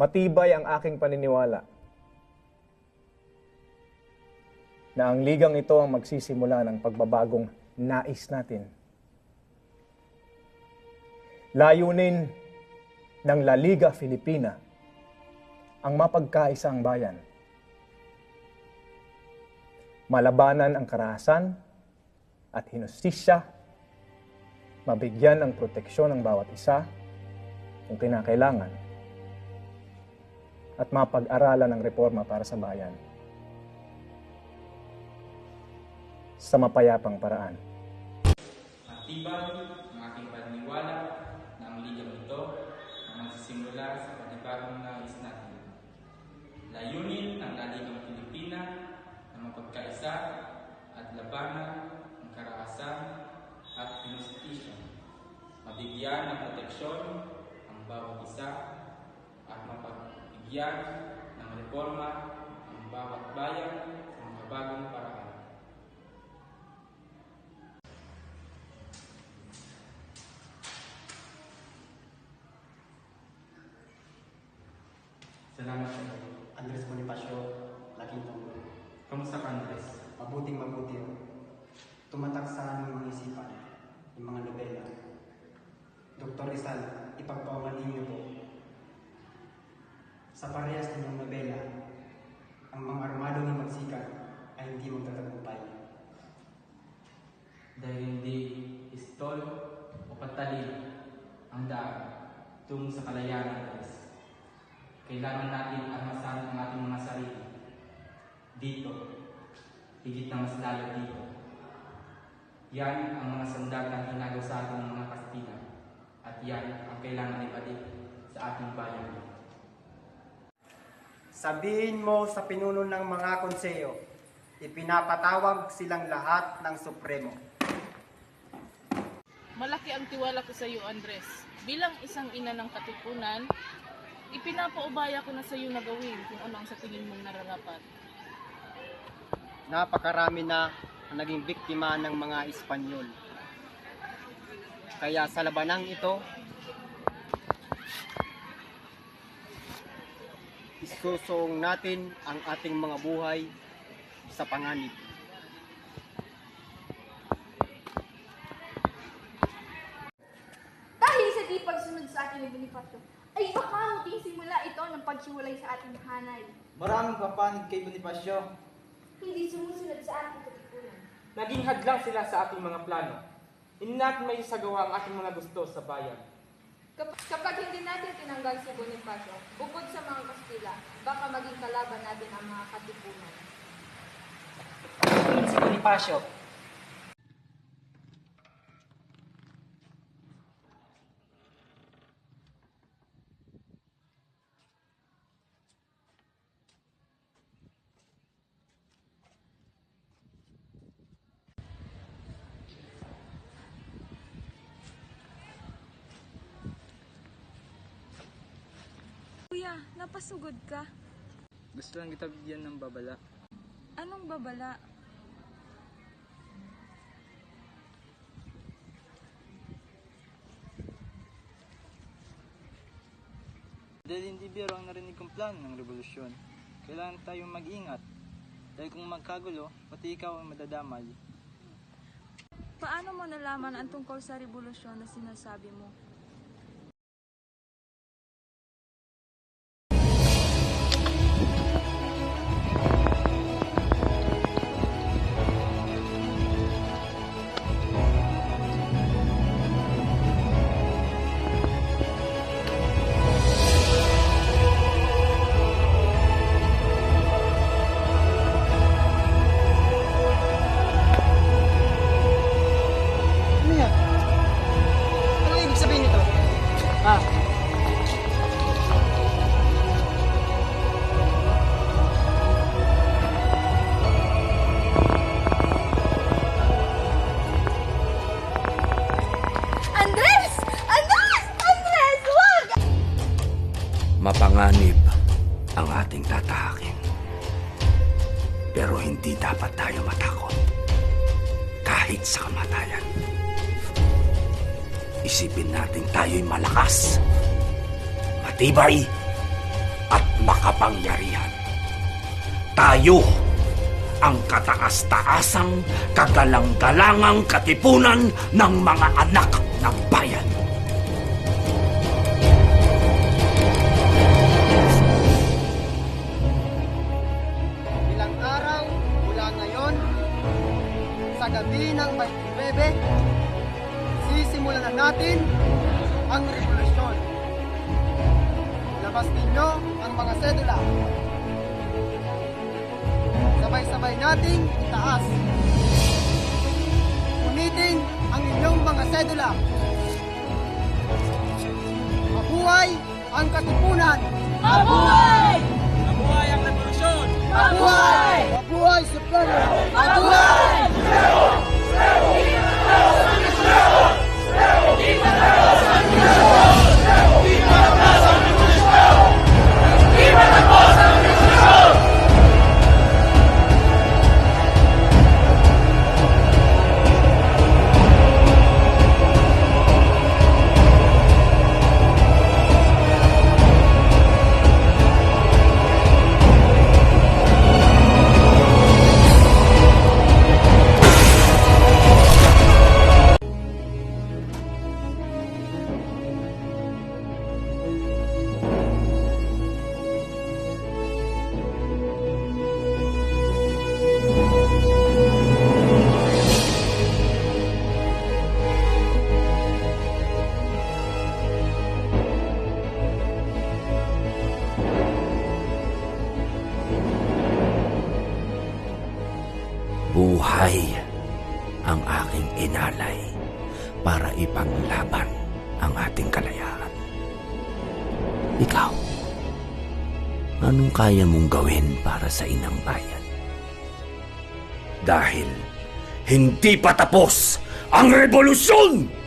Matibay ang aking paniniwala na ang ligang ito ang magsisimula ng pagbabagong nais natin. Layunin ng La Liga Filipina ang mapagkaisa ang bayan. Malabanan ang karahasan at hinustisya, mabigyan ng proteksyon ng bawat isa kung kinakailangan, at mapag-aralan ng reforma para sa bayan sa mapayapang paraan. Matibay ang aking paniniwala na ang ligang ito ang magsisimula sa panibagong nais natin. Layunin ng Laligang Pilipina na mapagkaisa at labanan ang karahasan at hinustisya, mabigyan ng proteksyon ang bawat isa at mapagbigyan ng reforma ang bawat bayan sa mga bagong paraan. Salamat sa iyo. Andres Bonifacio, Laking Tungkol. Kamusta ka, Andres? Mabuting mabuti. Tumatak sa aming mga isipan, yung mga nobela. Dr. Rizal, ipagpaunganin niyo po. Sa parehas ng nobela, ang mga armadong himagsikan ay hindi magtatagumpay. Dahil hindi istol o patalin ang daan tungo sa kalayanan, Andres. Kailangan natin armasan ang ating mga sarili. Dito, higit na mas lalo dito. Yan ang mga sandal na hinagaw sa ating mga Kastila. At yan ang kailangan ibalik sa ating bayan. Sabihin mo sa pinuno ng mga konseyo, ipinapatawag silang lahat ng Supremo. Malaki ang tiwala ko sa iyo, Andres. Bilang isang ina ng katipunan, ipinapaubaya ko na sa iyo na gawin kung ano ang sa tingin mong nararapat. Napakarami na ang naging biktima ng mga Espanyol. Kaya sa labanang ito, isusuong natin ang ating mga buhay sa panganib. Dahil sa di pagsunod sa akin ni Bonifacio, ay baka maging simula ito ng paghiwalay sa ating hanay. Maraming papanig kay Bonifacio. Hindi sumusunod sa ating katipunan. Naging hadlang sila sa ating mga plano. Hindi natin may isagawa ang ating mga gusto sa bayan. Kapag hindi natin tinanggal si Bonifacio, bukod sa mga Kastila, baka maging kalaban natin ang mga katipunan. Si Bonifacio. Kuya, napasugod ka. Gusto lang kita bigyan ng babala. Anong babala? Dahil hindi biro ang narinig kong plano ng revolusyon, kailangan tayong mag-ingat. Dahil kung magkagulo, pati ikaw ang madadamay. Paano mo nalaman ang tungkol sa revolusyon na sinasabi mo? Ano yan? Ano ibig sabihin nito? Andres! Andres! Andres! Wag! Mapanganib ang ating tatahakin. Pero hindi dapat tayo matakot. Kahit sa kamatayan. Isipin natin tayo'y malakas, matibay, at makapangyarihan. Tayo ang kataas-taasang, kagalang-galangang katipunan ng mga anak ng bayan. Ilang araw mula ngayon, sa gabi ng 29, sisimulan na natin ang revolusyon. Labas ninyo ang mga sedula. Sabay-sabay nating itaas. Unitin ang inyong mga sedula. Mabuhay ang katipunan! Mabuhay! Mabuhay ang revolusyon! Mabuhay! Mabuhay sa plano! Mabuhay! Buhay ang aking inalay para ipanglaban ang ating kalayaan. Ikaw, anong kaya mong gawin para sa inang bayan? Dahil hindi pa tapos ang revolusyon!